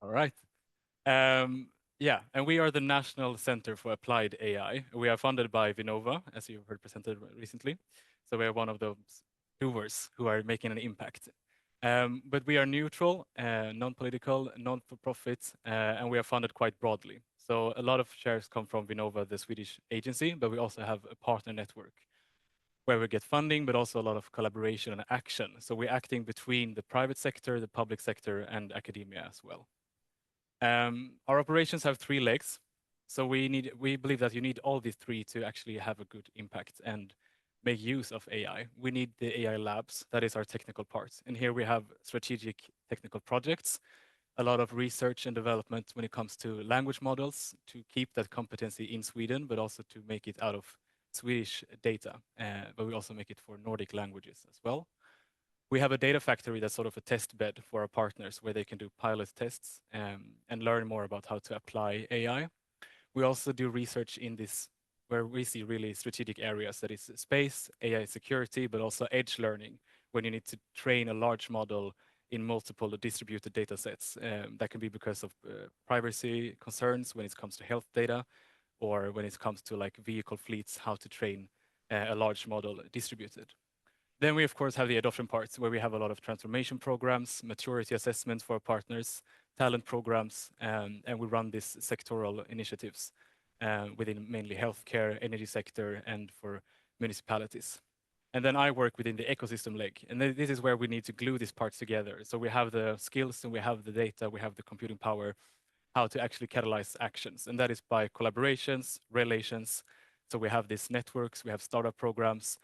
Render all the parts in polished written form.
All right. Yeah, and we are the National Center for Applied AI. We are funded by Vinnova, as you heard presented recently. So we are one of those doers who are making an impact. But we are neutral, non-political, non-for-profit, and we are funded quite broadly. So a lot of shares come from Vinnova, the Swedish agency, but we also have a partner network where we get funding, but also a lot of collaboration and action. So we're acting between the private sector, the public sector, and academia as well. Our operations have three legs. So we believe that you need all these three to actually have a good impact and make use of AI. We need the AI labs, that is our technical parts. And here we have strategic technical projects, a lot of research and development when it comes to language models to keep that competency in Sweden, but also to make it out of Swedish data. But we also make it for Nordic languages as well. We have a data factory that's sort of a test bed for our partners where they can do pilot tests and learn more about how to apply AI. We also do research in this where we see really strategic areas, that is space, AI security, but also edge learning, when you need to train a large model in multiple distributed data sets. That can be because of privacy concerns when it comes to health data, or when it comes to like vehicle fleets, how to train a large model distributed. Then we, of course, have the adoption parts where we have a lot of transformation programs, maturity assessments for our partners, talent programs, and we run these sectoral initiatives within mainly healthcare, energy sector, and for municipalities. And then I work within the ecosystem leg. And this is where we need to glue these parts together. So we have the skills and we have the data, we have the computing power, how to actually catalyze actions. And that is by collaborations, relations. So we have these networks, we have startup programs,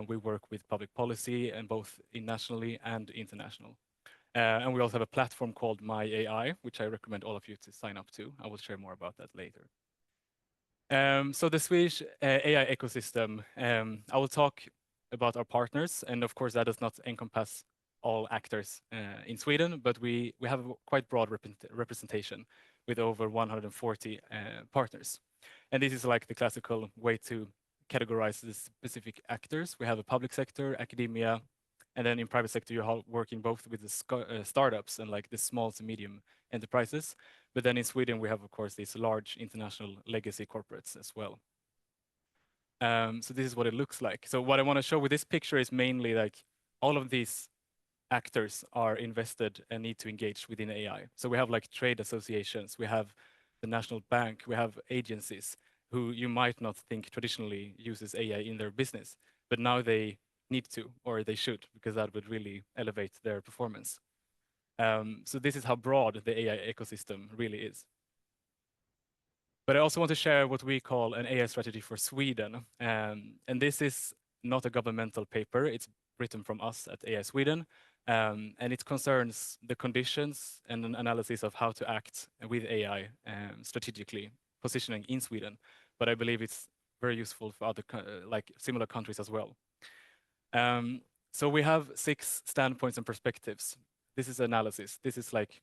we work with public policy and both nationally and international. And we also have a platform called My AI, which I recommend all of you to sign up to. I will share more about that later. So the Swedish AI ecosystem, I will talk about our partners, and of course that does not encompass all actors in Sweden, but we have a quite broad representation with over 140 partners. And this is like the classical way to categorize the specific actors. We have a public sector, academia, and then in private sector, you're working both with the startups and like the small to medium enterprises. But then in Sweden, we have, of course, these large international legacy corporates as well. So this is what it looks like. So what I want to show with this picture is mainly like all of these actors are invested and need to engage within AI. So we have like trade associations, we have the National Bank, we have agencies who you might not think traditionally uses AI in their business, but now they need to, or they should, because that would really elevate their performance. So this is how broad the AI ecosystem really is. But I also want to share what we call an AI strategy for Sweden. And this is not a governmental paper, it's written from us at AI Sweden. And it concerns the conditions and an analysis of how to act with AI strategically, positioning in Sweden. But I believe it's very useful for other like similar countries as well. So we have 6 standpoints and perspectives. This is analysis. This is like,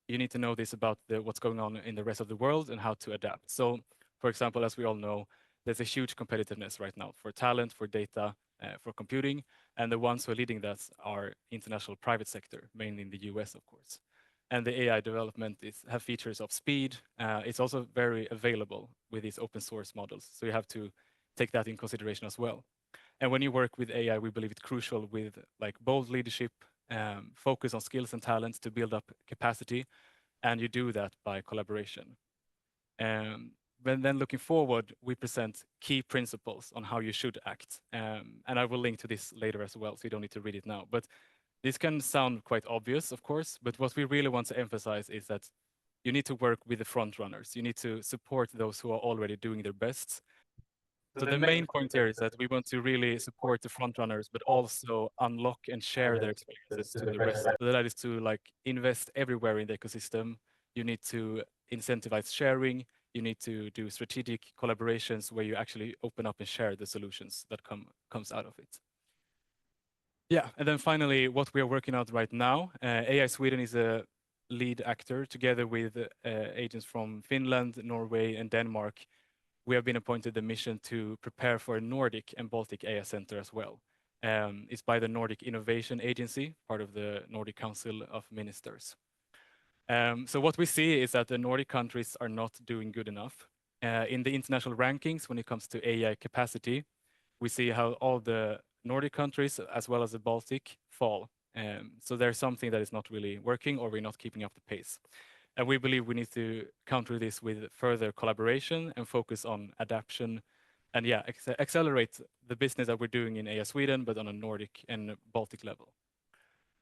you need to know this about what's going on in the rest of the world and how to adapt. So, for example, as we all know, there's a huge competitiveness right now for talent, for data, for computing, and the ones who are leading that are international private sector, mainly in the US, of course. And the AI development have features of speed. It's also very available with these open source models. So you have to take that in consideration as well. And when you work with AI, we believe it's crucial with like bold leadership, focus on skills and talents to build up capacity, and you do that by collaboration. But then looking forward, we present key principles on how you should act. And I will link to this later as well, so you don't need to read it now. But this can sound quite obvious, of course, but what we really want to emphasize is that you need to work with the front runners. You need to support those who are already doing their best. So the main point here is that we want to really support the front runners, but also unlock and share their experiences to the rest. So that is to like invest everywhere in the ecosystem. You need to incentivize sharing. You need to do strategic collaborations where you actually open up and share the solutions that comes out of it. Yeah, and then finally, what we are working on right now, AI Sweden is a lead actor together with agents from Finland, Norway, and Denmark. We have been appointed the mission to prepare for a Nordic and Baltic AI Center as well. It's by the Nordic Innovation Agency, part of the Nordic Council of Ministers. So what we see is that the Nordic countries are not doing good enough. In the international rankings, when it comes to AI capacity, we see how all the Nordic countries, as well as the Baltic, fall. So there's something that is not really working, or we're not keeping up the pace. And we believe we need to counter this with further collaboration and focus on adaptation and accelerate the business that we're doing in AI Sweden, but on a Nordic and Baltic level.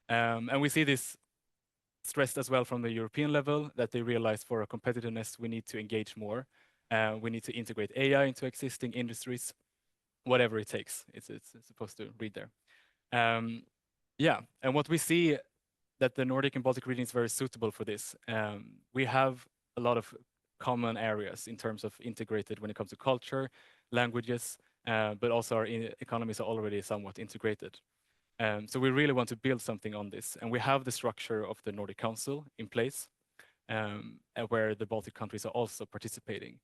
And we see this stressed as well from the European level, that they realize for our competitiveness, we need to engage more. We need to integrate AI into existing industries, whatever it takes. It's supposed to read there. And what we see that the Nordic and Baltic region is very suitable for this. We have a lot of common areas in terms of integrated when it comes to culture, languages, but also our economies are already somewhat integrated. So we really want to build something on this. And we have the structure of the Nordic Council in place, where the Baltic countries are also participating.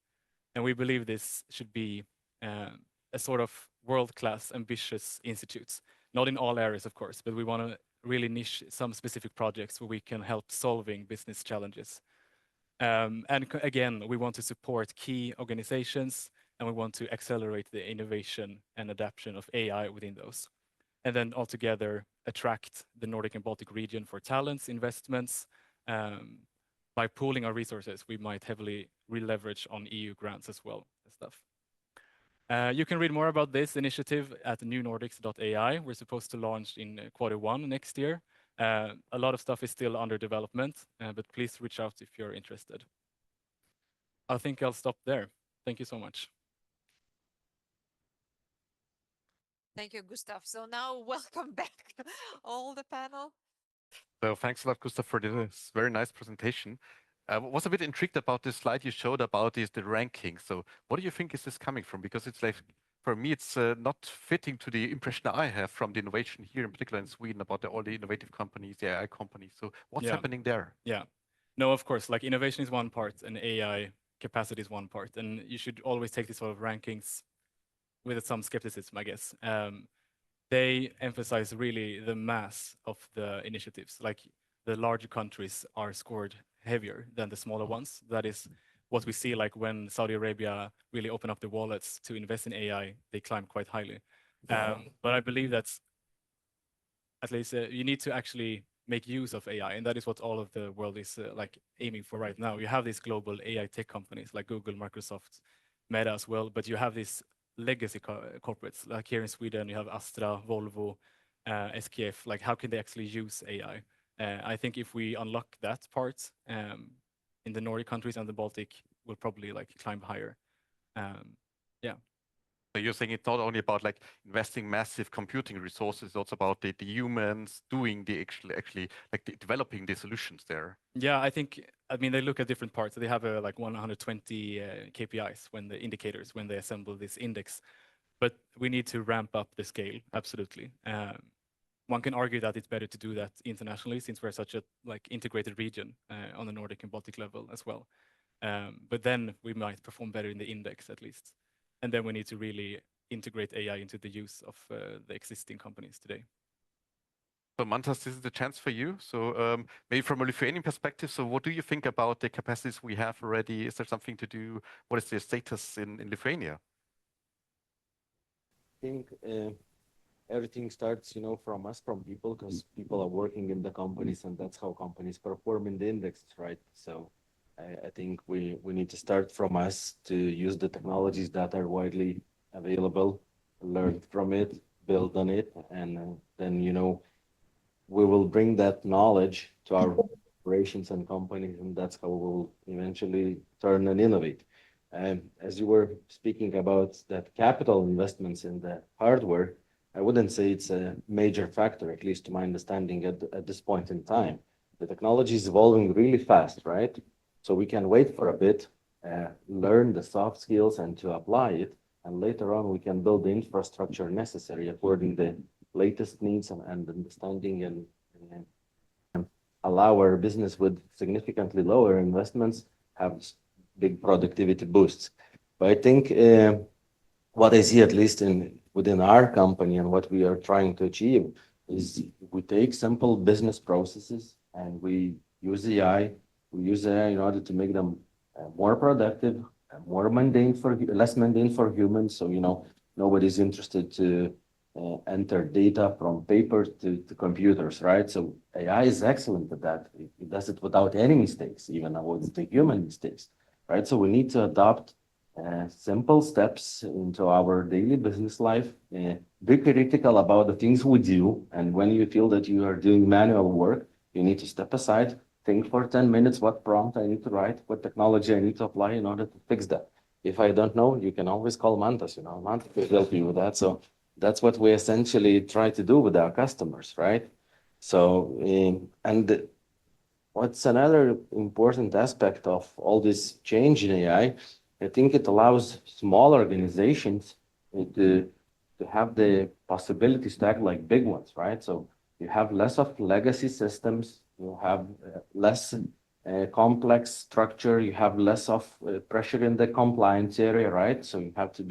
And we believe this should be a sort of world-class, ambitious institutes. Not in all areas, of course, but we want to really niche some specific projects where we can help solving business challenges. And again, we want to support key organizations, and we want to accelerate the innovation and adaptation of AI within those. And then altogether attract the Nordic and Baltic region for talents, investments. By pooling our resources, we might heavily re-leverage on EU grants as well and stuff. You can read more about this initiative at newnordics.ai. We're supposed to launch in Q1 next year. A lot of stuff is still under development, but please reach out if you're interested. I think I'll stop there. Thank you so much. Thank you, Gustav. So now welcome back, all the panel. So thanks a lot, Gustav, for this very nice presentation. I was a bit intrigued about this slide you showed about the ranking. So what do you think is this coming from? Because it's like, for me, it's not fitting to the impression I have from the innovation here, in particular in Sweden, about all the innovative companies, the AI companies. So what's happening there? Yeah, no, of course, like innovation is one part and AI capacity is one part. And you should always take these sort of rankings with some skepticism, I guess. They emphasize really the mass of the initiatives. Like the larger countries are scored heavier than the smaller ones. That is what we see, like when Saudi Arabia really open up their wallets to invest in AI, they climb quite highly. But I believe that's, at least you need to actually make use of AI, and that is what all of the world is like aiming for right now. You have these global AI tech companies like Google, Microsoft, Meta as well, but you have these legacy corporates, like here in Sweden, you have Astra, Volvo, SKF. Like, how can they actually use AI? I think if we unlock that part in the Nordic countries and the Baltic, we'll probably like climb higher. Yeah. So you're saying it's not only about like investing massive computing resources, it's also about the humans doing the actually like developing the solutions there. Yeah, I mean, they look at different parts. So they have like 120 KPIs when the indicators, when they assemble this index, but we need to ramp up the scale, absolutely. One can argue that it's better to do that internationally, since we're such a like integrated region on the Nordic and Baltic level as well. But then we might perform better in the index at least. And then we need to really integrate AI into the use of the existing companies today. So Mantas, this is the chance for you. So maybe from a Lithuanian perspective, so what do you think about the capacities we have already? Is there something to do? What is the status in Lithuania? I think everything starts, from us, from people, because people are working in the companies, and that's how companies perform in the index, right? So I think we need to start from us to use the technologies that are widely available, learn from it, build on it, and then, we will bring that knowledge to our operations and companies, and that's how we'll eventually turn and innovate. As you were speaking about that capital investments in the hardware, I wouldn't say it's a major factor, at least to my understanding at this point in time. The technology is evolving really fast, right? So we can wait for a bit, learn the soft skills and to apply it, and later on we can build the infrastructure necessary according to the latest needs and understanding, and allow our business with significantly lower investments have big productivity boosts. But I think what I see, at least within our company, and what we are trying to achieve is we take simple business processes and we use AI We use AI in order to make them more productive, more mundane less mundane for humans. So, nobody's interested to enter data from paper to computers, right? So AI is excellent at that. It does it without any mistakes, even avoids the human mistakes, right? So we need to adopt simple steps into our daily business life. Be critical about the things we do. And when you feel that you are doing manual work, you need to step aside, think for 10 minutes what prompt I need to write, what technology I need to apply in order to fix that. If I don't know, you can always call Mantas, Mantas will help you with that. So that's what we essentially try to do with our customers, right? So, and what's another important aspect of all this change in AI? I think it allows small organizations to have the possibilities to act like big ones, right? So you have less of legacy systems, you have less complex structure, you have less of pressure in the compliance area, right? So you have to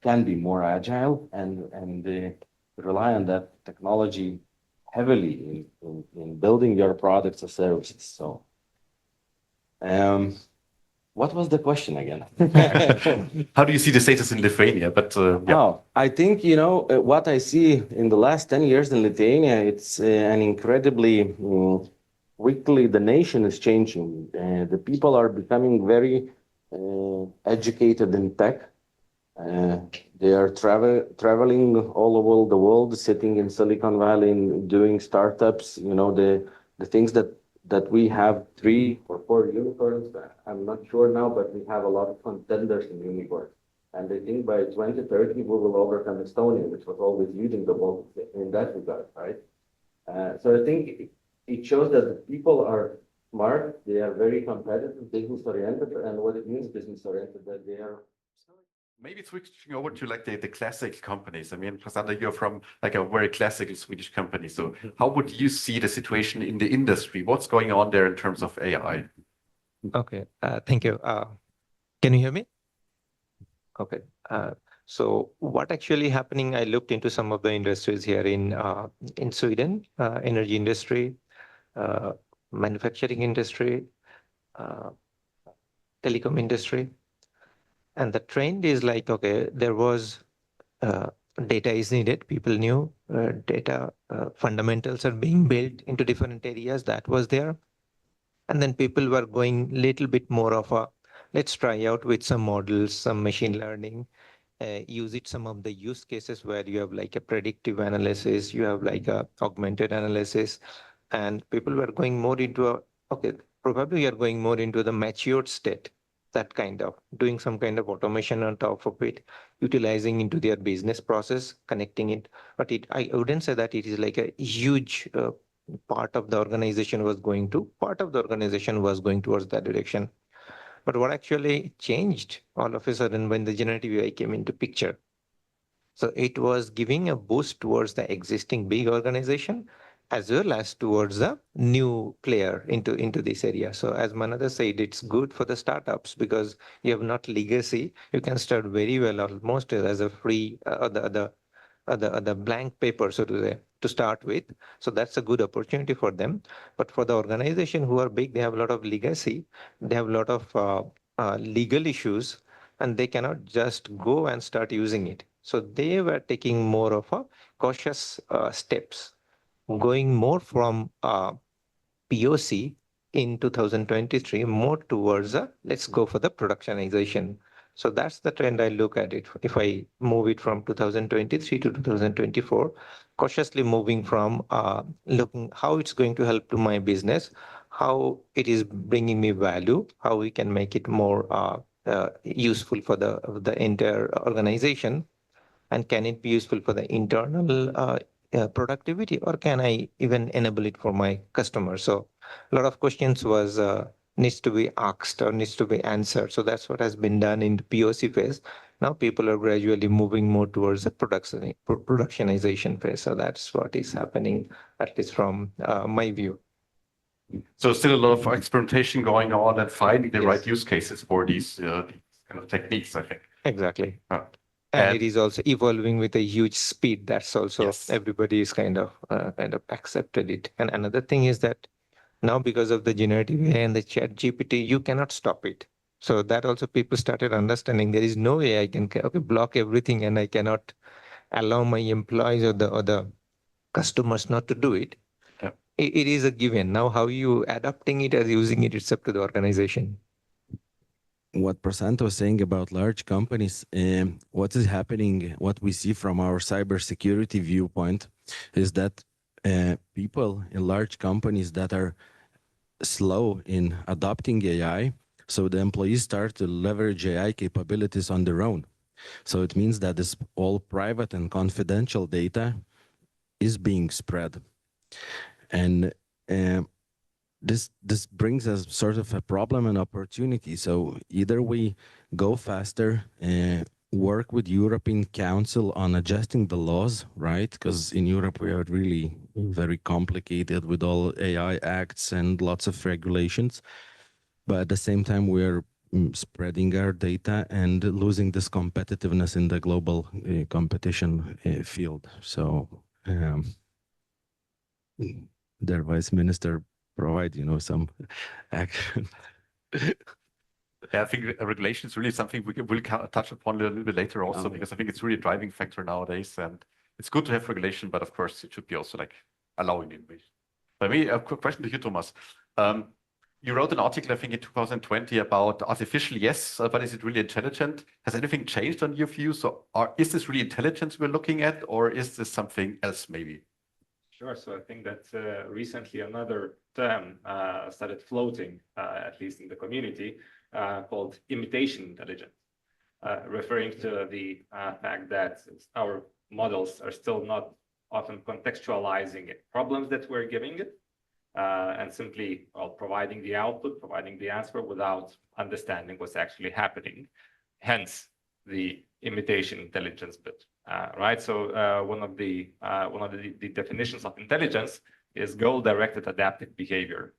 can be more agile and rely on that technology heavily in building your products or services. So, what was the question again? How do you see the status in Lithuania? But yeah. Oh, I think, what I see in the last 10 years in Lithuania, it's an incredibly quickly the nation is changing. The people are becoming very educated in tech. They are traveling all over the world, sitting in Silicon Valley and doing startups. The things that we have 3 or 4 unicorns. I'm not sure now, but we have a lot of contenders in unicorns. And I think by 2030 we will overcome Estonia, which was always leading the world in that regard, right? So I think it shows that the people are smart, they are very competitive, business oriented, and what it means business oriented, that they are. Maybe switching over to like the classic companies. I mean, Prasanna, you're from like a very classical Swedish company. So how would you see the situation in the industry? What's going on there in terms of AI? Okay, thank you. Can you hear me? Okay. So what actually happening? I looked into some of the industries here in Sweden, energy industry, manufacturing industry, telecom industry, and the trend is like, okay, there was data is needed. People knew data fundamentals are being built into different areas. That was there, and then people were going little bit more of a let's try out with some models, some machine learning. Use it some of the use cases where you have like a predictive analysis, you have like a augmented analysis, and people were going more into okay, probably you are going more into the matured state, that kind of doing some kind of automation on top of it, utilizing into their business process, connecting it. But I wouldn't say that it is like a huge part of the organization was going towards that direction. But what actually changed all of a sudden when the generative AI came into picture? So it was giving a boost towards the existing big organization as well as towards the new player into this area. So as Manada said, it's good for the startups because you have not legacy. You can start very well almost as a free the blank paper, so to say, to start with. So that's a good opportunity for them. But for the organization who are big, they have a lot of legacy, they have a lot of legal issues, and they cannot just go and start using it. So they were taking more of a cautious steps, going more from POC in 2023 more towards a let's go for the productionization. So that's the trend I look at it. If I move it from 2023 to 2024, cautiously moving from looking how it's going to help to my business, how it is bringing me value, how we can make it more useful for the entire organization, and can it be useful for the internal productivity, or can I even enable it for my customers? So a lot of questions was needs to be asked or needs to be answered. So that's what has been done in the POC phase. Now people are gradually moving more towards the productionization phase. So that's what is happening, at least from my view. So still a lot of experimentation going on and finding the Yes. right use cases for these kind of techniques, I think. Exactly. And And it is also evolving with a huge speed. That's also Yes. everybody is kind of accepted it. And another thing is that Now, because of the generative AI and the chat GPT, you cannot stop it. So that also people started understanding there is no way I can block everything and I cannot allow my employees or the customers not to do it. Yeah. It is a given. Now, how you adapting it or using it, it's up to the organization. What Prasanta was saying about large companies, what is happening, what we see from our cybersecurity viewpoint is that people in large companies that are slow in adopting AI, so the employees start to leverage AI capabilities on their own. So it means that this all private and confidential data is being spread. And this brings us sort of a problem and opportunity. So either we go faster, work with European Council on adjusting the laws, right? Because in Europe we are really very complicated with all AI acts and lots of regulations. But at the same time, we are spreading our data and losing this competitiveness in the global competition field. So their vice minister provide, some action. Yeah, I think regulation is really something we'll touch upon a little bit later also, because I think it's really a driving factor nowadays. And it's good to have regulation, but of course it should be also like allowing innovation. By me, a quick question to you, Thomas. You wrote an article, I think, in 2020 about artificial, yes, but is it really intelligent? Has anything changed on your view? So is this really intelligence we're looking at, or is this something else maybe? Sure. So I think that recently another term started floating, at least in the community, called imitation intelligence, referring to the fact that our models are still not often contextualizing problems that we're giving it, and simply providing the output, providing the answer without understanding what's actually happening. Hence, the imitation intelligence bit. Right. So one of the definitions of intelligence is goal-directed adaptive behavior,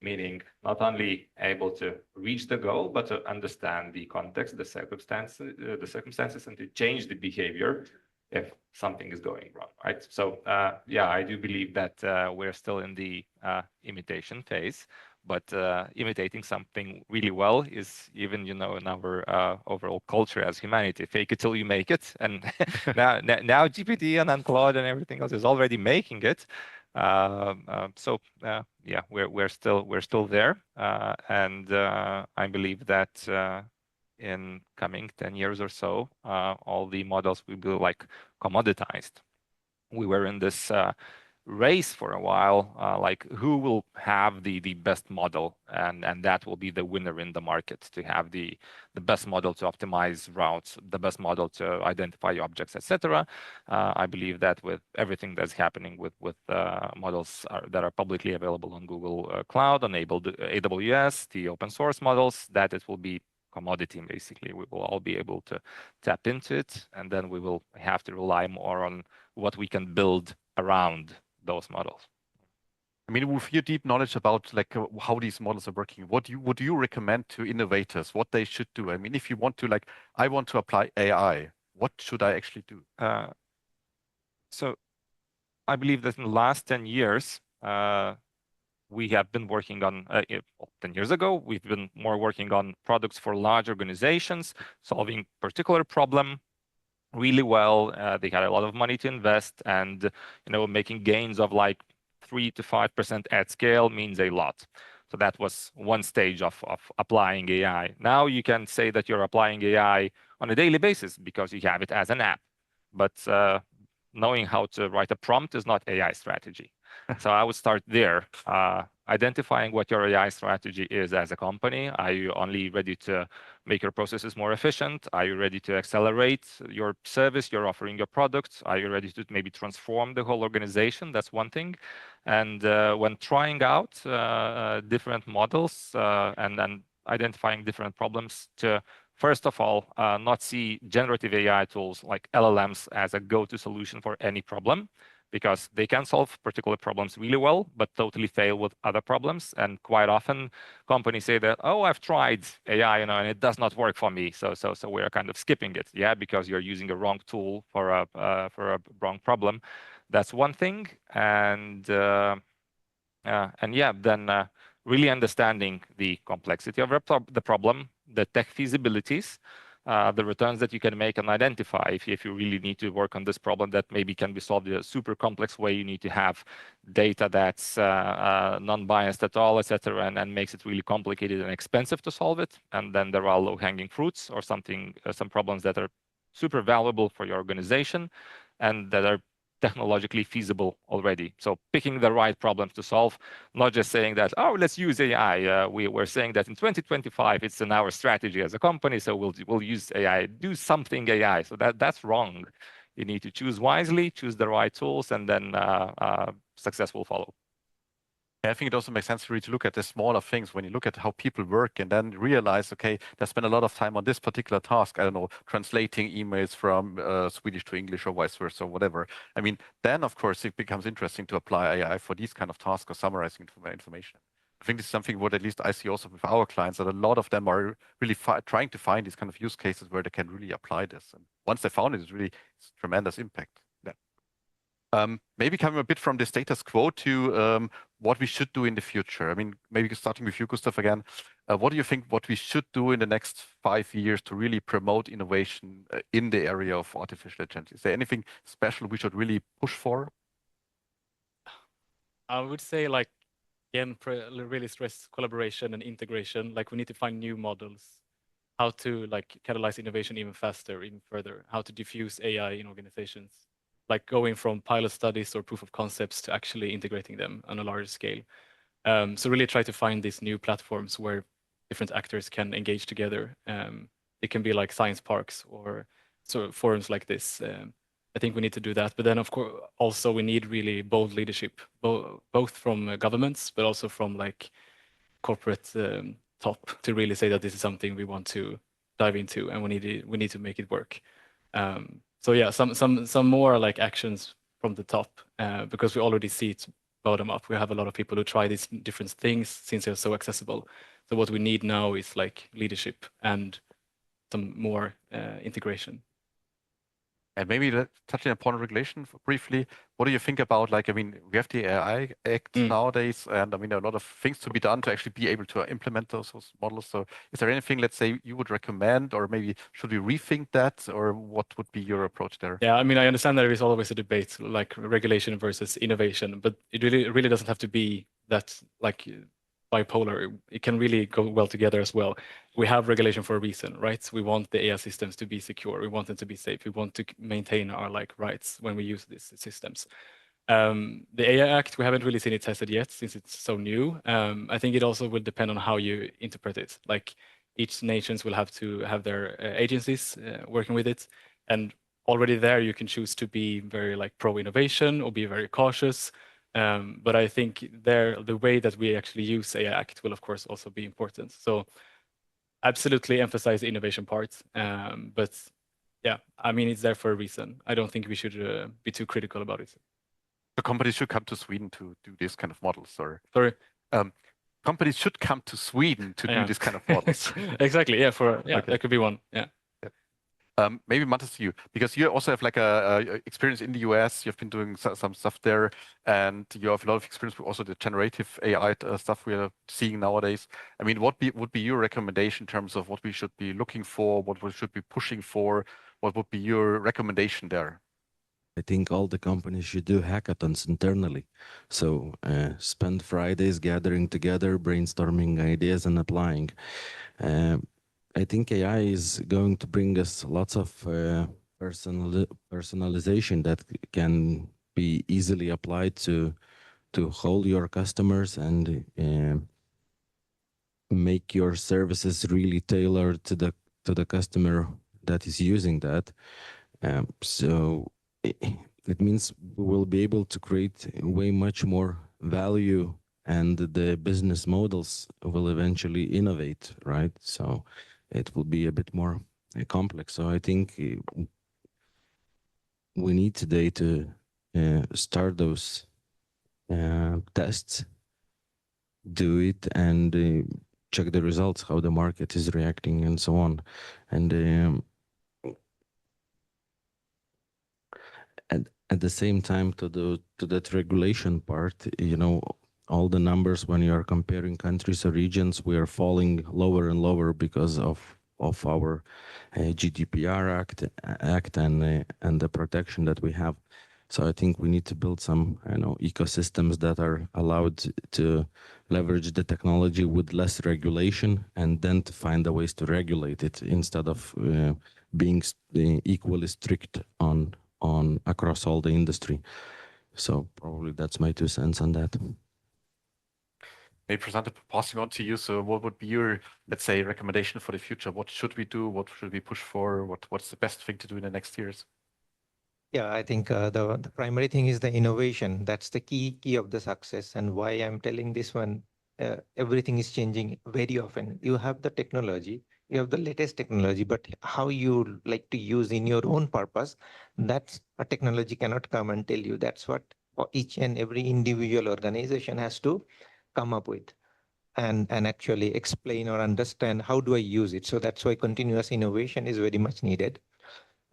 meaning not only able to reach the goal, but to understand the context, the circumstances, and to change the behavior if something is going wrong. Right. So yeah, I do believe that we're still in the imitation phase. But imitating something really well is even, in our overall culture as humanity. Fake it till you make it. And now GPT and Claude and everything else is already making it. So yeah, we're still there. And I believe that in coming 10 years or so, all the models will be like commoditized. We were in this race for a while, like who will have the best model, and that will be the winner in the market, to have the best model to optimize routes, the best model to identify objects, etc. I believe that with everything that's happening with models that are publicly available on Google Cloud, on AWS, the open source models, that it will be commodity. Basically, we will all be able to tap into it, and then we will have to rely more on what we can build around those models. I mean, with your deep knowledge about like how these models are working, what would you recommend to innovators, what they should do? I mean, if you want to I want to apply AI, what should I actually do? So I believe that in the last 10 years, we have been working on, 10 years ago, we've been more working on products for large organizations, solving particular problem really well. They had a lot of money to invest, and making gains of like 3 to 5% at scale means a lot. So that was one stage of applying AI. Now you can say that you're applying AI on a daily basis because you have it as an app. But knowing how to write a prompt is not AI strategy. So I would start there, identifying what your AI strategy is as a company. Are you only ready to make your processes more efficient? Are you ready to accelerate your service you're offering, your products? Are you ready to maybe transform the whole organization? That's one thing. And when trying out different models and then identifying different problems, to first of all, not see generative AI tools like LLMs as a go-to solution for any problem, because they can solve particular problems really well, but totally fail with other problems. And quite often, companies say that, oh, I've tried AI, and it does not work for me. So we're kind of skipping it, yeah, because you're using a wrong tool for a wrong problem. That's one thing. And And yeah, then really understanding the complexity of the problem, the tech feasibilities, the returns that you can make and identify if you really need to work on this problem that maybe can be solved in a super complex way. You need to have data that's non-biased at all, etc., and makes it really complicated and expensive to solve it. And then there are low-hanging fruits or something, some problems that are super valuable for your organization and that are technologically feasible already. So picking the right problems to solve, not just saying that, oh, let's use AI. We're saying that in 2025, it's in our strategy as a company, so we'll use AI, do something AI. So that's wrong. You need to choose wisely, choose the right tools, and then success will follow. I think it also makes sense really to look at the smaller things when you look at how people work and then realize, okay, they spend a lot of time on this particular task. I don't know, translating emails from Swedish to English or vice versa or whatever. I mean, then of course it becomes interesting to apply AI for these kind of tasks or summarizing information. I think this is something what at least I see also with our clients, that a lot of them are really trying to find these kind of use cases where they can really apply this. And once they found it, it's tremendous impact. Maybe coming a bit from the status quo to what we should do in the future. I mean, maybe starting with you, Gustav, again. What do you think what we should do in the next 5 years to really promote innovation in the area of artificial intelligence? Is there anything special we should really push for? I would say, like, again, really stress collaboration and integration. Like, we need to find new models, how to like catalyze innovation even faster, even further, how to diffuse AI in organizations, like going from pilot studies or proof of concepts to actually integrating them on a larger scale. So really try to find these new platforms where different actors can engage together. It can be like science parks or sort of forums like this. I think we need to do that. But then, of course, also we need really bold leadership, both from governments, but also from like corporate top, to really say that this is something we want to dive into, and we need to make it work. So yeah, some more like actions from the top, because we already see it bottom up. We have a lot of people who try these different things since they're so accessible. So what we need now is like leadership and some more integration. And maybe touching upon regulation briefly, what do you think about, like, I mean, we have the AI Act nowadays, and I mean, there are a lot of things to be done to actually be able to implement those models. So is there anything, let's say, you would recommend, or maybe should we rethink that, or what would be your approach there? Yeah, I mean, I understand there is always a debate, like regulation versus innovation, but it really doesn't have to be that like bipolar. It can really go well together as well. We have regulation for a reason, right? We want the AI systems to be secure. We want them to be safe. We want to maintain our like rights when we use these systems. The AI Act, we haven't really seen it tested yet since it's so new. I think it also will depend on how you interpret it. Like each nations will have to have their agencies working with it, and already there you can choose to be very like pro innovation or be very cautious. But I think the way that we actually use AI Act will of course also be important. So absolutely emphasize the innovation part. But yeah, I mean, it's there for a reason. I don't think we should be too critical about it. So companies should come to Sweden to do this kind of models, or sorry, companies should come to Sweden to do this kind of models. Exactly. Yeah. Okay. That could be one. Yeah. Maybe Matas, to you, because you also have like a experience in the US. You've been doing some stuff there, and you have a lot of experience with also the generative AI stuff we are seeing nowadays. I mean, what would be your recommendation in terms of what we should be looking for, what we should be pushing for? What would be your recommendation there? I think all the companies should do hackathons internally. So spend Fridays gathering together, brainstorming ideas and applying. I think AI is going to bring us lots of personalization that can be easily applied to hold your customers and make your services really tailored to the customer that is using that. So it means we will be able to create way much more value, and the business models will eventually innovate, right? So it will be a bit more complex. So I think we need today to start those tests, do it, and check the results, how the market is reacting, and so on. And at the same time, to that regulation part, you know, all the numbers when you are comparing countries or regions, we are falling lower and lower because of our GDPR act and the protection that we have. So I think we need to build some, ecosystems that are allowed to leverage the technology with less regulation, and then to find the ways to regulate it instead of being equally strict on across all the industry. So probably that's my 2 cents on that. Maybe Prasanth, passing on to you. So what would be your, let's say, recommendation for the future? What should we do? What should we push for? What's the best thing to do in the next years? Yeah, I think the primary thing is the innovation. That's the key of the success. And why I'm telling this one, everything is changing very often. You have the technology, you have the latest technology, but how you like to use in your own purpose, that's a technology cannot come and tell you. That's what each and every individual organization has to come up with and actually explain or understand how do I use it. So that's why continuous innovation is very much needed.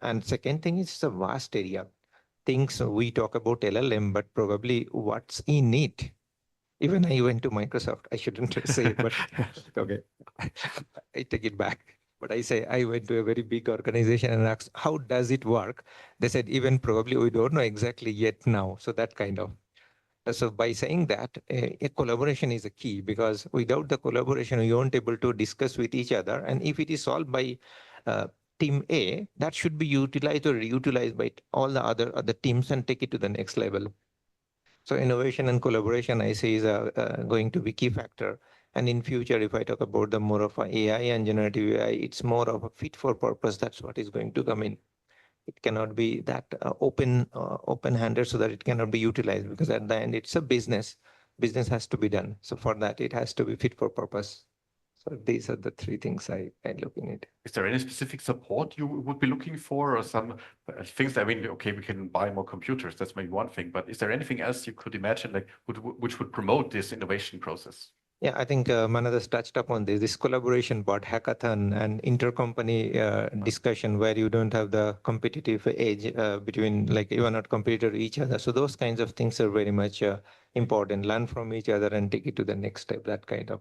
And second thing is a vast area. Things we talk about LLM, but probably what's in it. Even I went to Microsoft. I shouldn't say it, but okay, I take it back. But I say I went to a very big organization and asked, how does it work? They said, even probably we don't know exactly yet now. So that kind of. So by saying that, a collaboration is a key, because without the collaboration, you aren't able to discuss with each other. And if it is solved by team A, that should be utilized or reutilized by all the other teams and take it to the next level. So innovation and collaboration, I say, is going to be key factor. And in future, if I talk about the more of AI and generative AI, it's more of a fit for purpose. That's what is going to come in. It cannot be that open-handed, so that it cannot be utilized, because at the end it's a business. Business has to be done. So for that, it has to be fit for purpose. So these are the 3 things I look in it. Is there any specific support you would be looking for, or some things? I mean, okay, we can buy more computers. That's maybe one thing, but is there anything else you could imagine, like which would promote this innovation process? Yeah, I think Manadas touched upon this collaboration part, hackathon and intercompany discussion, where you don't have the competitive edge between, like, you are not competitor to each other. So those kinds of things are very much important. Learn from each other and take it to the next step, that kind of.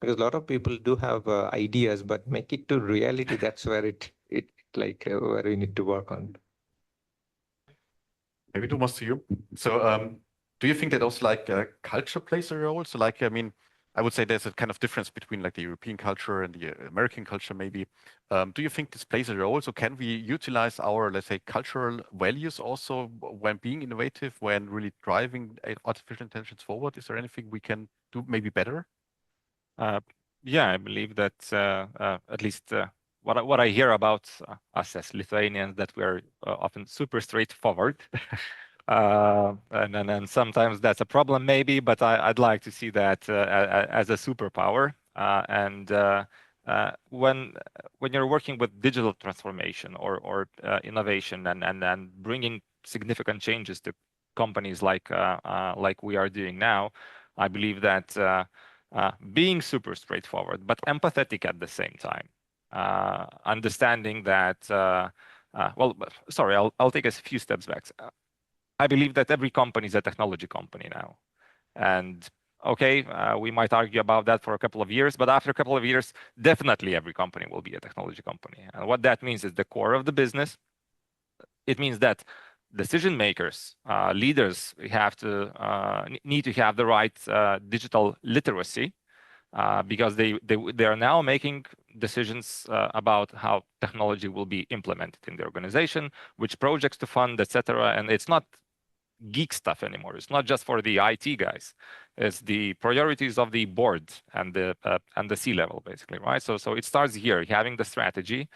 Because a lot of people do have ideas, but make it to reality, that's where it where we need to work on. Maybe Thomas, to you. So do you think that also like culture plays a role? So like, I mean, I would say there's a kind of difference between like the European culture and the American culture, maybe. Do you think this plays a role? So can we utilize our, let's say, cultural values also when being innovative, when really driving artificial intelligence forward? Is there anything we can do maybe better? Yeah, I believe that at least what I hear about us as Lithuanians, that we're often super straightforward. And sometimes that's a problem maybe, but I'd like to see that as a superpower. When you're working with digital transformation or innovation and bringing significant changes to companies like we are doing now, I believe that being super straightforward but empathetic at the same time, understanding that. Well, sorry, I'll take a few steps back. I believe that every company is a technology company now. And okay, we might argue about that for a couple of years, but after a couple of years, definitely every company will be a technology company. And what that means is the core of the business. It means that decision makers, leaders need to have the right digital literacy, because they are now making decisions about how technology will be implemented in the organization, which projects to fund, etc. And it's not geek stuff anymore. It's not just for the IT guys. It's the priorities of the board and the C-level, basically, right? So it starts here, having the strategy,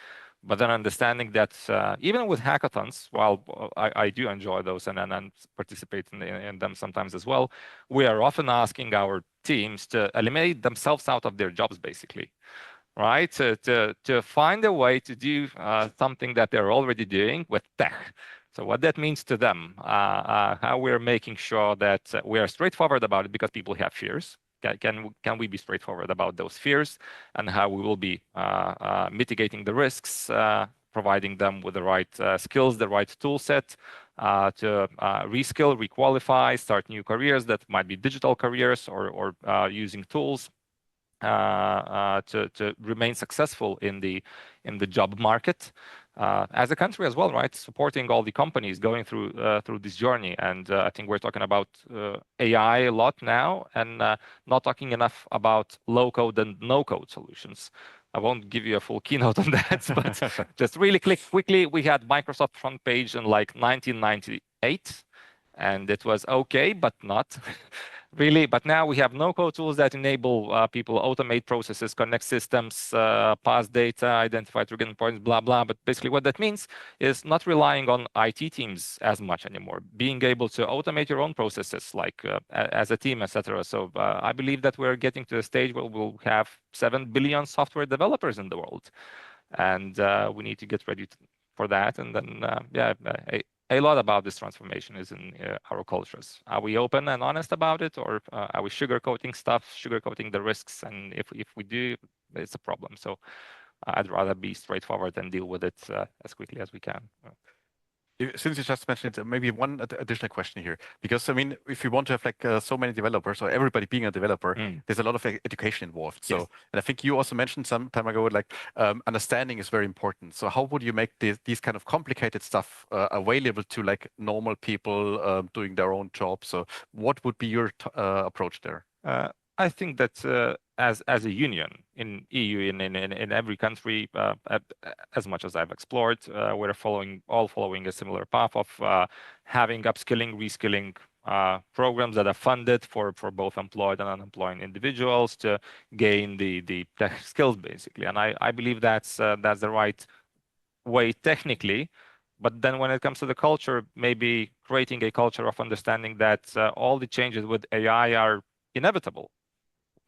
but then understanding that even with hackathons, while I do enjoy those and participate in them sometimes as well, we are often asking our teams to eliminate themselves out of their jobs, basically, right? To find a way to do something that they're already doing with tech. So what that means to them, how we're making sure that we are straightforward about it, because people have fears. Can we be straightforward about those fears, and how we will be mitigating the risks, providing them with the right skills, the right tool set, to reskill, requalify, start new careers that might be digital careers or using tools to remain successful in the job market as a country as well, right? Supporting all the companies going through this journey, and I think we're talking about AI a lot now, and not talking enough about low-code and no-code solutions. I won't give you a full keynote on that, but just really quickly, we had Microsoft front page in like 1998, and it was okay, but not really. But now we have no-code tools that enable people automate processes, connect systems, pass data, identify triggering points, blah, blah. But basically what that means is not relying on IT teams as much anymore, being able to automate your own processes, like as a team, etc. So I believe that we're getting to a stage where we'll have 7 billion software developers in the world. And we need to get ready for that. And then, a lot about this transformation is in our cultures. Are we open and honest about it, or are we sugarcoating stuff, sugarcoating the risks? And if we do, it's a problem. So I'd rather be straightforward and deal with it as quickly as we can. Since you just mentioned it, maybe one additional question here, because I mean, if you want to have like so many developers or everybody being a developer, there's a lot of education involved. So, Yes. and I think you also mentioned some time ago, like understanding is very important. So how would you make these kind of complicated stuff available to like normal people doing their own job? So what would be your approach there? I think that as a union in EU, in every country, as much as I've explored, we're all following a similar path of having upskilling, reskilling programs that are funded for both employed and unemployed individuals to gain the tech skills, basically. And I believe that's the right way technically. But then when it comes to the culture, maybe creating a culture of understanding that all the changes with AI are inevitable.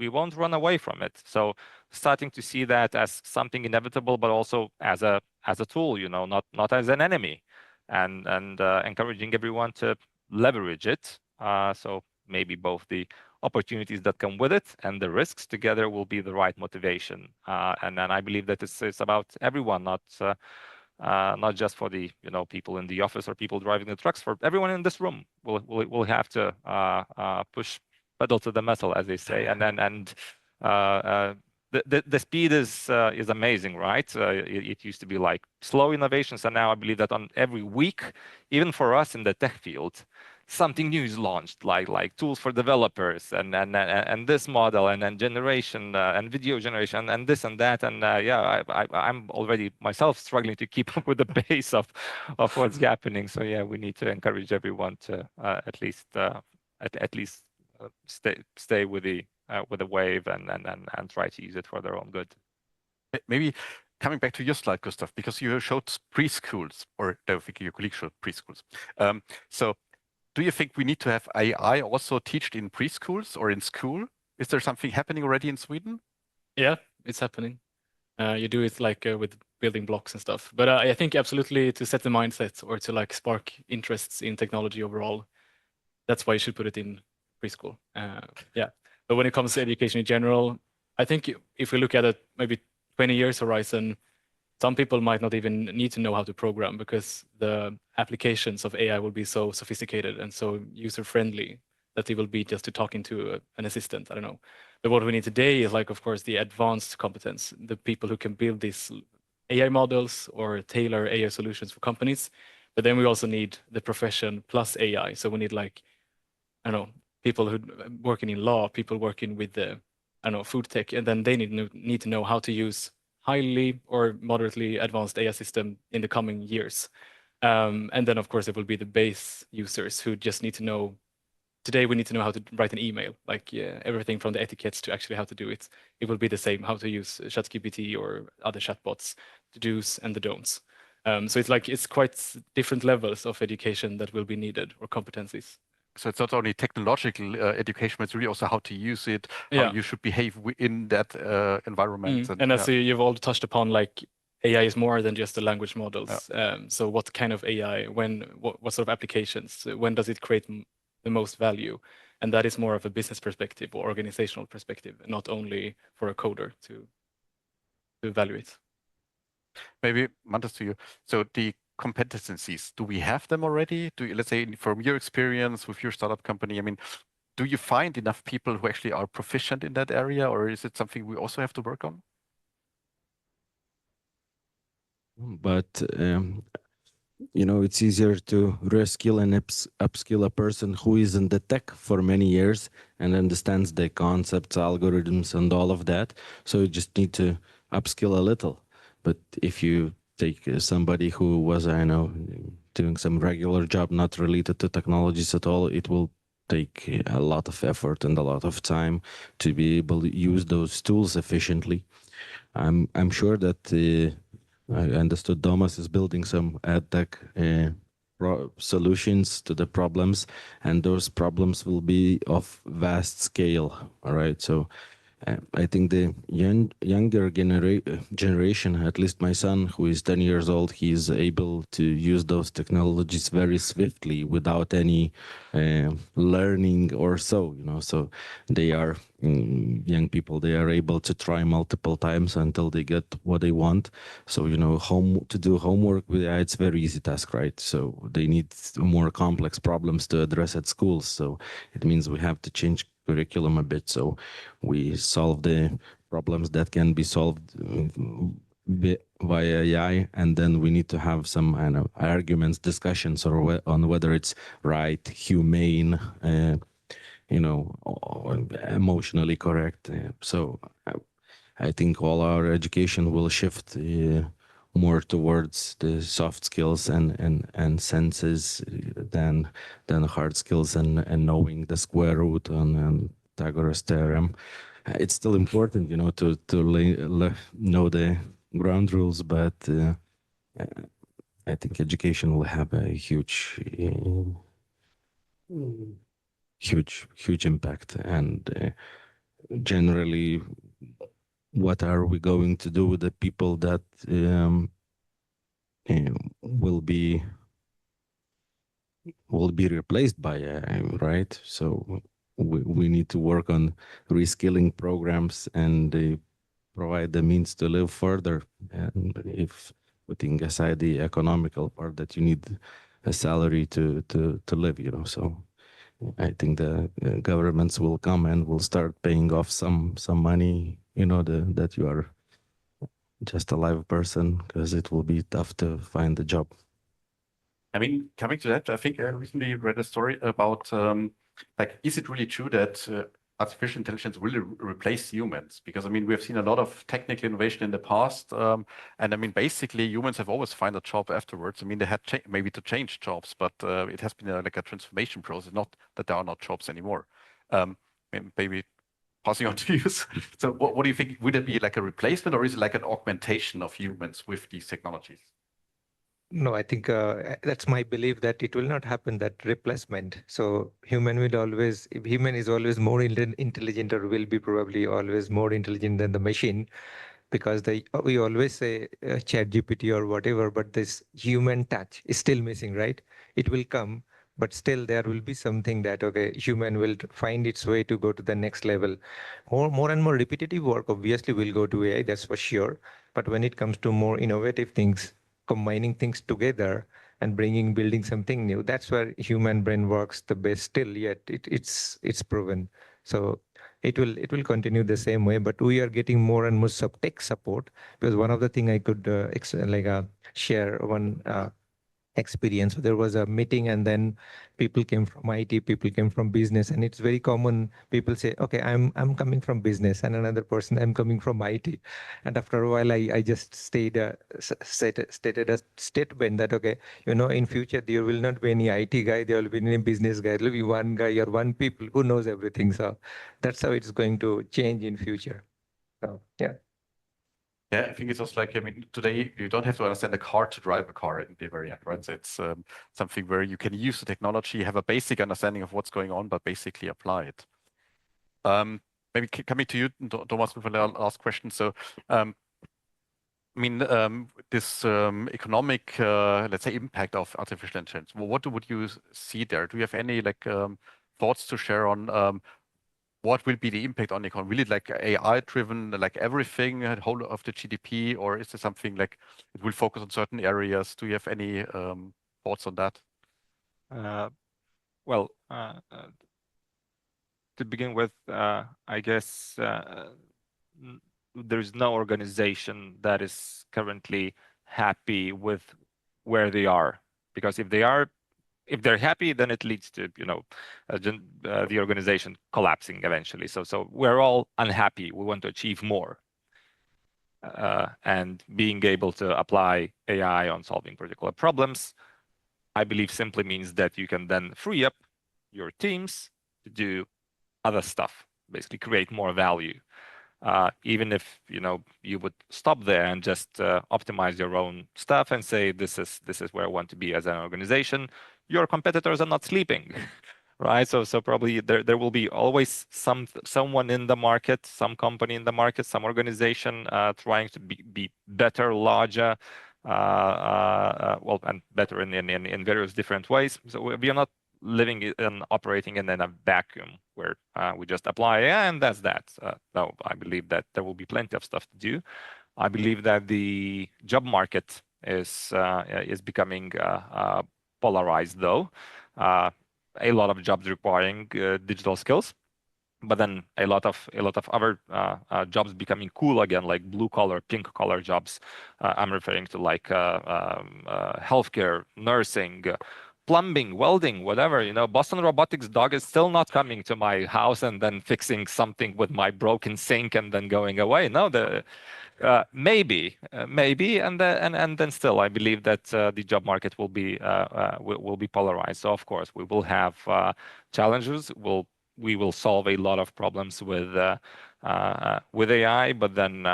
We won't run away from it. So starting to see that as something inevitable, but also as a tool, you know, not as an enemy, and encouraging everyone to leverage it. So maybe both the opportunities that come with it and the risks together will be the right motivation. And then I believe that it's about everyone, not just for the people in the office or people driving the trucks. For everyone in this room, we'll have to push pedal to the metal, as they say, and the speed is amazing, right? It used to be like slow innovations, and now I believe that on every week, even for us in the tech field, something new is launched, like tools for developers, and this model, and then generation and video generation, and this and that, and I'm already myself struggling to keep up with the pace of what's happening. So yeah, we need to encourage everyone to at least stay with the wave and try to use it for their own good. Maybe coming back to your slide, Gustav, because you showed preschools, or I think your colleague showed preschools. So do you think we need to have AI also taught in preschools or in school? Is there something happening already in Sweden? Yeah, it's happening. You do it like with building blocks and stuff. But I think absolutely to set the mindset or to like spark interests in technology overall, that's why you should put it in preschool. Yeah. But when it comes to education in general, I think if we look at it maybe 20 years horizon, some people might not even need to know how to program because the applications of AI will be so sophisticated and so user-friendly that they will be just to talking to an assistant. I don't know. But what we need today is like, of course, the advanced competence, the people who can build these AI models or tailor AI solutions for companies. But then we also need the profession plus AI. So we need like, I don't know, people who working in law, people working with the, I don't know, food tech, and then they need to know how to use highly or moderately advanced AI system in the coming years. And then, of course, there will be the base users who just need to know. Today, we need to know how to write an email, like everything from the etiquettes to actually how to do it. It will be the same, how to use ChatGPT or other chatbots, the do's and the don'ts. So it's quite different levels of education that will be needed or competencies. So it's not only technological education, but it's really also how to use it, how you should behave in that environment. And as you've all touched upon, like AI is more than just the language models. So what kind of AI, what sort of applications, when does it create the most value? And that is more of a business perspective or organizational perspective, not only for a coder to evaluate. Maybe, Markus, to you. So the competencies, do we have them already? Let's say, from your experience with your startup company, I mean, do you find enough people who actually are proficient in that area, or is it something we also have to work on? But it's easier to reskill and upskill a person who is in the tech for many years and understands the concepts, algorithms, and all of that. So you just need to upskill a little. But if you take somebody who was, I know, doing some regular job not related to technologies at all, it will take a lot of effort and a lot of time to be able to use those tools efficiently. I'm sure that I understood Thomas is building some ad tech solutions to the problems, and those problems will be of vast scale. All right, so I think the younger generation, at least my son, who is 10 years old, he is able to use those technologies very swiftly without any learning or so, so they are young people, they are able to try multiple times until they get what they want. So, to do homework with AI, it's very easy task, right? So they need more complex problems to address at schools. So it means we have to change curriculum a bit, so we solve the problems that can be solved via AI, and then we need to have some arguments, discussions, or on whether it's right, humane, or emotionally correct. So I think all our education will shift more towards the soft skills and senses than hard skills and knowing the square root and Pythagoras theorem. It's still important, to know the ground rules, but I think education will have a huge impact. And generally, what are we going to do with the people that will be replaced by AI, right? So we need to work on reskilling programs and provide the means to live further. And if putting aside the economical part, that you need a salary to live, so I think the governments will come and will start paying off some money, that you are just a live person, because it will be tough to find a job. I mean, coming to that, I think I recently read a story about is it really true that artificial intelligence will replace humans? Because I mean, we have seen a lot of technical innovation in the past, and I mean, basically, humans have always found a job afterwards. I mean, they had maybe to change jobs, but it has been like a transformation process. Not that there are not jobs anymore. Maybe passing on to you. So, what do you think? Would it be like a replacement, or is it like an augmentation of humans with these technologies? No, I think that's my belief that it will not happen, that replacement. So human is always more intelligent, or will be probably always more intelligent than the machine, because we always say chat GPT or whatever, but this human touch is still missing, right? It will come, but still there will be something that, okay, human will find its way to go to the next level. More and more repetitive work obviously will go to AI, that's for sure. But when it comes to more innovative things, combining things together and building something new, that's where human brain works the best still yet. It's proven. So it will continue the same way, but we are getting more and more tech support, because one of the thing I could share one experience. So there was a meeting, and then people came from IT, people came from business, and it's very common. People say, "Okay, I'm coming from business," and another person, "I'm coming from IT." And after a while, I just stated a statement that, okay, in future there will not be any IT guy, there will be any business guy. There will be one guy or one people who knows everything. So that's how it's going to change in future. So yeah. Yeah, I think it's also like, I mean, today you don't have to understand a car to drive a car in the very end, right? So it's something where you can use the technology, have a basic understanding of what's going on, but basically apply it. Maybe coming to you, Thomas, with a last question. So, I mean, this economic, let's say, impact of artificial intelligence. Well, what would you see there? Do you have any thoughts to share on what will be the impact on the economy? Will it like AI driven, like everything, whole of the GDP, or is there something like it will focus on certain areas? Do you have any thoughts on that? Well, to begin with, I guess there's no organization that is currently happy with where they are, because if they're happy, then it leads to the organization collapsing eventually. So we're all unhappy. We want to achieve more, and being able to apply AI on solving particular problems, I believe simply means that you can then free up your teams to do other stuff, basically create more value. Even if you would stop there and just optimize your own stuff and say this is where I want to be as an organization, your competitors are not sleeping, right? So probably there will be always someone in the market, some company in the market, some organization trying to be better, larger, well, and better in various different ways. So we are not living and operating in a vacuum where we just apply AI and that's that. No, I believe that there will be plenty of stuff to do. I believe that the job market is becoming polarized, though. A lot of jobs requiring digital skills, but then a lot of other jobs becoming cool again, like blue collar, pink collar jobs. I'm referring to like healthcare, nursing, plumbing, welding, whatever. Boston Robotics dog is still not coming to my house and then fixing something with my broken sink and then going away. No, maybe, and then still, I believe that the job market will be polarized. So of course, we will have challenges. We will solve a lot of problems with AI, but then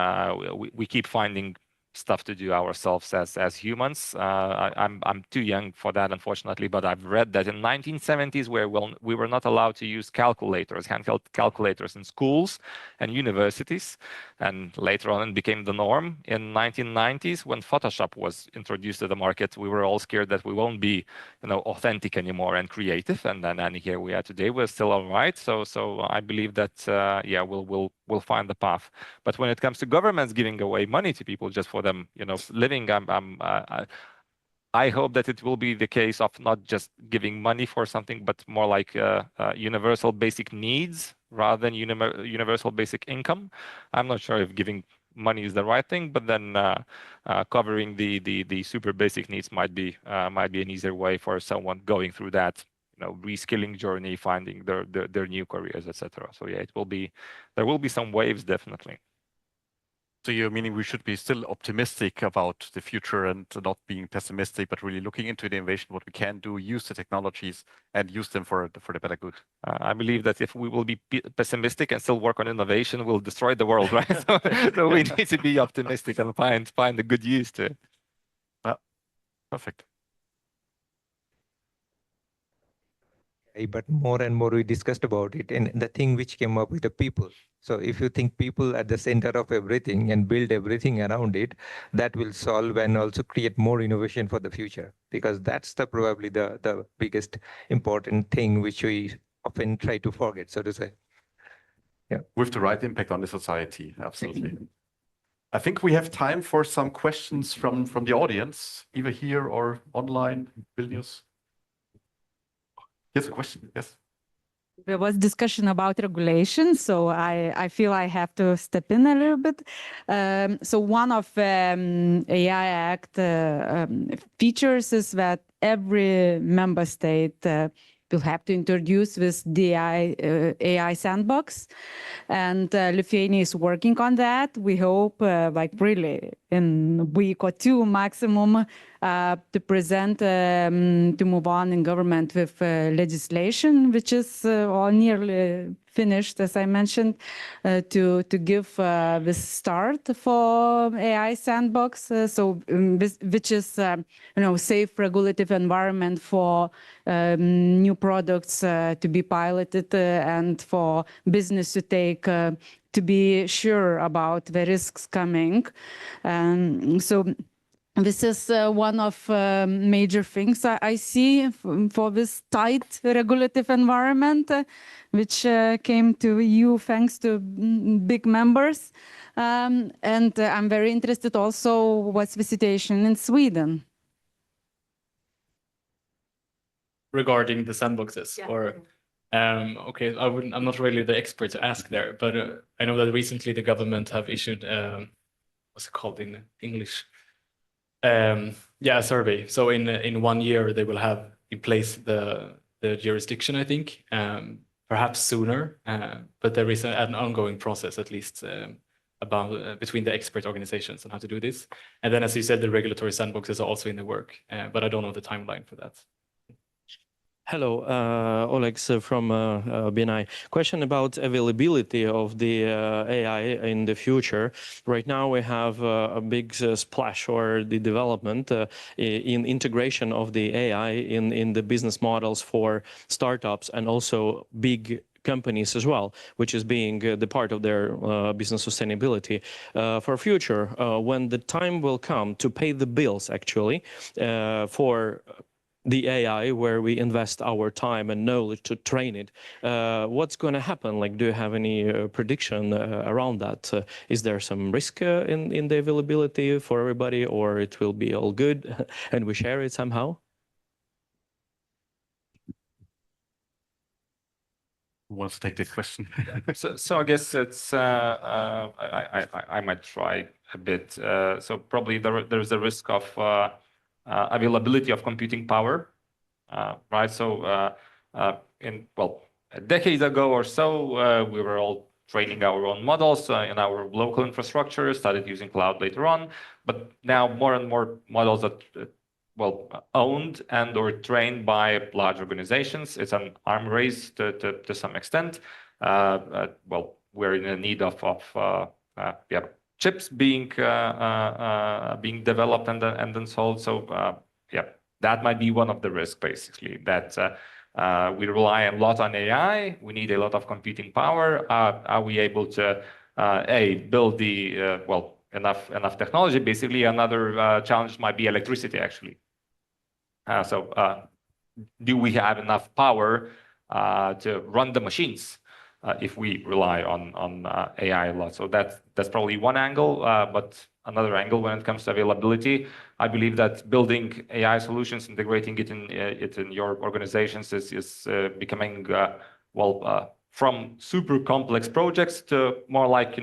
we keep finding stuff to do ourselves as humans. I'm too young for that, unfortunately, but I've read that in 1970s we were not allowed to use calculators, handheld calculators in schools and universities, and later on it became the norm. In 1990s, when Photoshop was introduced to the market, we were all scared that we won't be authentic anymore and creative, and here we are today. We're still all right. So I believe that yeah, we'll find the path. But when it comes to governments giving away money to people just for them living, I hope that it will be the case of not just giving money for something, but more like universal basic needs rather than universal basic income. I'm not sure if giving money is the right thing, but then covering the super basic needs might be an easier way for someone going through that reskilling journey, finding their new careers, etc. So yeah, there will be some waves, definitely. So you're meaning we should be still optimistic about the future and not being pessimistic, but really looking into the innovation, what we can do, use the technologies and use them for the better good. I believe that if we will be pessimistic and still work on innovation, we'll destroy the world, right? So we need to be optimistic and find the good use to it. Perfect. But more and more we discussed about it, and the thing which came up with the people. So if you think people at the center of everything and build everything around it, that will solve and also create more innovation for the future, because that's probably the biggest important thing which we often try to forget, so to say. Yeah. With the right impact on the society, absolutely. I think we have time for some questions from the audience, either here or online. Vilnius. Here's a question. Yes. There was discussion about regulation, so I feel I have to step in a little bit. So one of AI Act features is that every member state will have to introduce this AI sandbox, and Lithuania is working on that. We hope, like really in a week or two maximum, to present to move on in government with legislation, which is all nearly finished, as I mentioned, to give this start for AI sandbox. Which is safe regulative environment for new products to be piloted and for business to take to be sure about the risks coming. So this is one of major things I see for this tight regulative environment, which came to EU thanks to big members. And I'm very interested also what's the situation in Sweden. Regarding the sandboxes, Yeah. or okay, I'm not really the expert to ask there, but I know that recently the government have issued what's it called in English? Yeah, a survey. So in 1 year they will have in place the jurisdiction, I think, perhaps sooner, but there is an ongoing process, at least about between the expert organizations on how to do this. And then, as you said, the regulatory sandboxes are also in the work, but I don't know the timeline for that. Hello, Oleg from BNI. Question about availability of the AI in the future. Right now we have a big splash or the development in integration of the AI in the business models for startups and also big companies as well, which is being the part of their business sustainability. For future, when the time will come to pay the bills actually for the AI, where we invest our time and knowledge to train it, what's going to happen? Like, do you have any prediction around that? Is there some risk in the availability for everybody, or it will be all good and we share it somehow? Who wants to take this question? So I guess it's I might try a bit. So probably there's a risk of availability of computing power. Right, so a decade ago or so, we were all training our own models in our local infrastructure, started using cloud later on, but now more and more models are owned and or trained by large organizations. It's an arm race to some extent. We're in a need of chips being developed and then sold. So that might be one of the risks, basically, that we rely a lot on AI. We need a lot of computing power. Are we able to build the enough technology? Basically, another challenge might be electricity, actually. Do we have enough power to run the machines if we rely on AI a lot? So that's probably one angle, but another angle when it comes to availability, I believe that building AI solutions, integrating it in your organizations is becoming from super complex projects to more like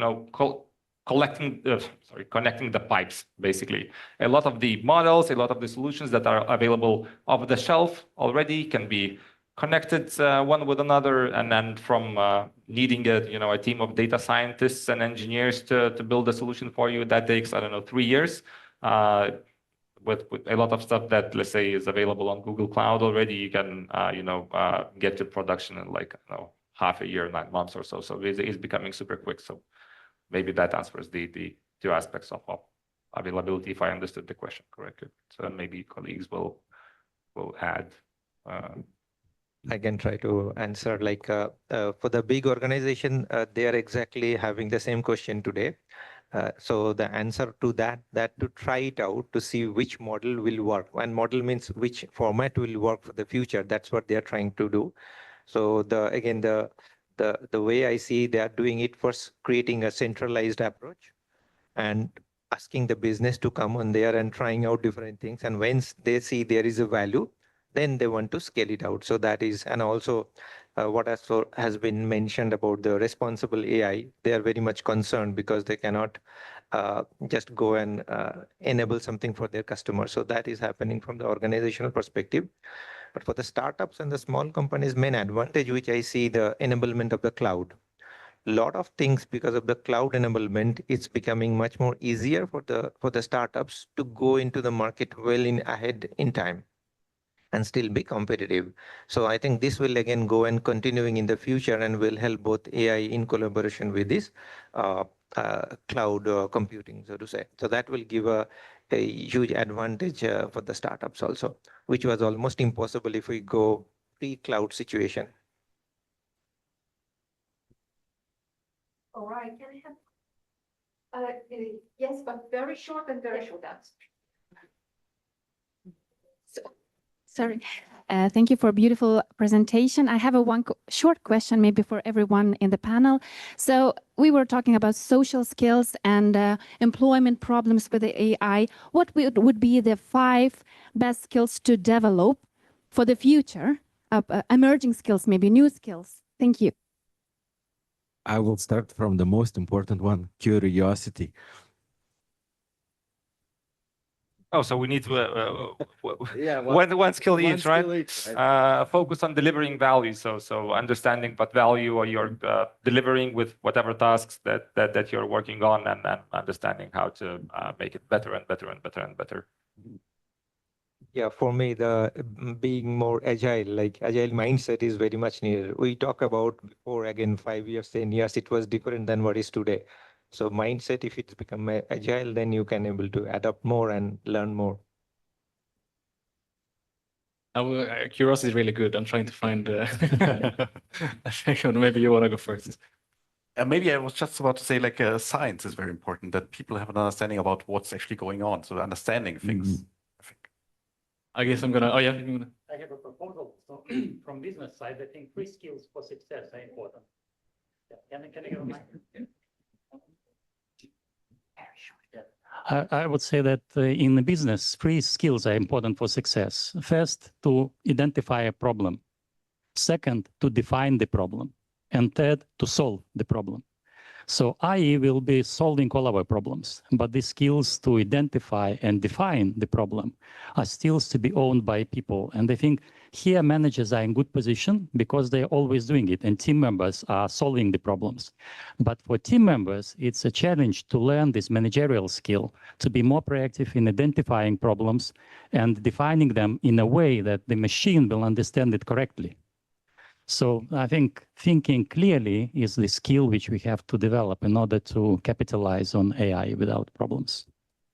connecting the pipes, basically. A lot of the models, a lot of the solutions that are available off the shelf already can be connected one with another, and then from needing a team of data scientists and engineers to build a solution for you, that takes, I don't know, 3 years. With a lot of stuff that, let's say, is available on Google Cloud already, you can get to production in like half a year, 9 months or so. So it's becoming super quick. So maybe that answers the two aspects of availability, if I understood the question correctly. So maybe colleagues will add. I can try to answer. Like for the big organization, they are exactly having the same question today. So the answer to that to try it out to see which model will work. And model means which format will work for the future. That's what they are trying to do. So the way I see they are doing it, first creating a centralized approach and asking the business to come on there and trying out different things. And once they see there is a value, then they want to scale it out. So that is, and also what has been mentioned about the responsible AI, they are very much concerned because they cannot just go and enable something for their customers. So that is happening from the organizational perspective. But for the startups and the small companies, main advantage, which I see, the enablement of the cloud. Lot of things because of the cloud enablement, it's becoming much more easier for the startups to go into the market well ahead in time and still be competitive. So I think this will again go and continuing in the future and will help both AI in collaboration with this cloud computing, so to say. So that will give a huge advantage for the startups also, which was almost impossible if we go pre-cloud situation. All right, can I have, yes, but very short and very short answer. Sorry. Thank you for a beautiful presentation. I have a short question maybe for everyone in the panel. So we were talking about social skills and employment problems with the AI. What would be the 5 best skills to develop for the future? Emerging skills, maybe new skills. Thank you. I will start from the most important one, curiosity. Oh, so we need to one skill each, right? Focus on delivering value. So understanding what value you're delivering with whatever tasks that you're working on, and understanding how to make it better and better and better and better. Yeah, for me, the being more agile, like agile mindset is very much needed. We talk about before, again, 5 years, 10 years, it was different than what is today. So mindset, if it's become agile, then you can able to adapt more and learn more. Curiosity is really good. I'm trying to find a second. Maybe you want to go first. Maybe I was just about to say, like, science is very important, that people have an understanding about what's actually going on. So understanding things, I think. I guess I'm gonna, I have a proposal. So from business side, I think 3 skills for success are important. Yeah. Can I get a mic? I would say that in the business, 3 skills are important for success. First, to identify a problem. Second, to define the problem. And third, to solve the problem. So AI will be solving all our problems, but the skills to identify and define the problem are still to be owned by people. And I think here managers are in good position because they're always doing it, and team members are solving the problems. But for team members, it's a challenge to learn this managerial skill, to be more proactive in identifying problems and defining them in a way that the machine will understand it correctly. So I think thinking clearly is the skill which we have to develop in order to capitalize on AI without problems.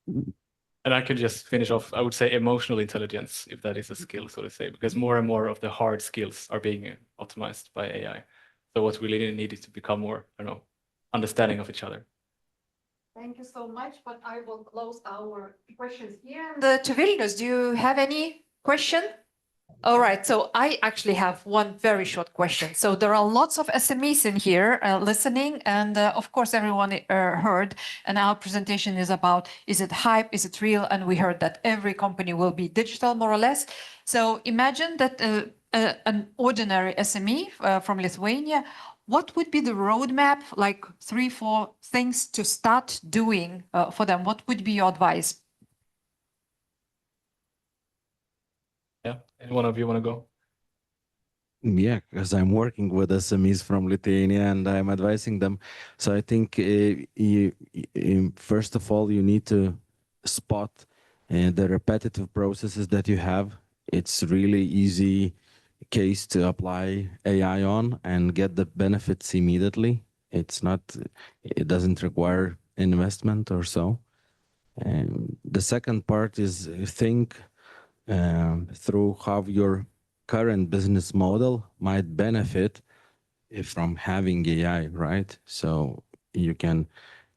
And I could just finish off, I would say emotional intelligence, if that is a skill, so to say, because more and more of the hard skills are being optimized by AI. So what we really need is to become more, understanding of each other. Thank you so much, but I will close our questions here. And to Vilnius, do you have any question? All right, so I actually have one very short question. So there are lots of SMEs in here listening, and of course everyone heard, and our presentation is about, is it hype, is it real? And we heard that every company will be digital, more or less. So imagine that an ordinary SME from Lithuania, what would be the roadmap, like 3, 4 things to start doing for them? What would be your advice? Yeah, any one of you want to go? Yeah, because I'm working with SMEs from Lithuania and I'm advising them. So I think first of all, you need to spot the repetitive processes that you have. It's really easy case to apply AI on and get the benefits immediately. It doesn't require investment or so. And the second part is think through how your current business model might benefit from having AI, right? So you can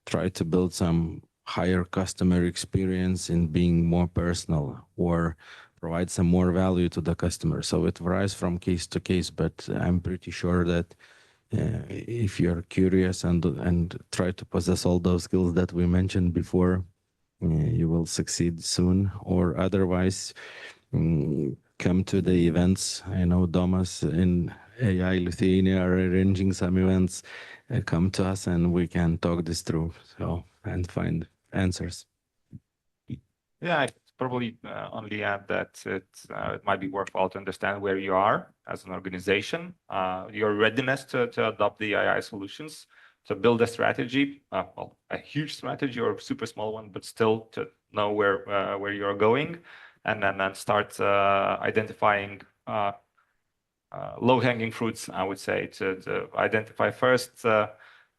try to build some higher customer experience in being more personal or provide some more value to the customer. So it varies from case to case, but I'm pretty sure that if you're curious and try to possess all those skills that we mentioned before, you will succeed soon, or otherwise come to the events. I know Domas in AI Lithuania are arranging some events. Come to us and we can talk this through and find answers. Yeah, I probably only add that it might be worthwhile to understand where you are as an organization, your readiness to adopt the AI solutions, to build a strategy, well, a huge strategy or a super small one, but still to know where you're going, and then start identifying low-hanging fruits, I would say, to identify first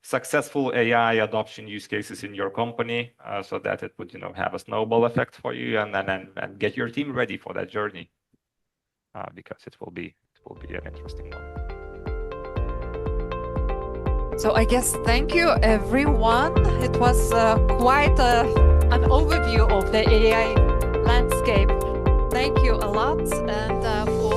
successful AI adoption use cases in your company, so that it would have a snowball effect for you, and get your team ready for that journey, because it will be an interesting one. So I guess thank you, everyone. It was quite an overview of the AI landscape. Thank you a lot and for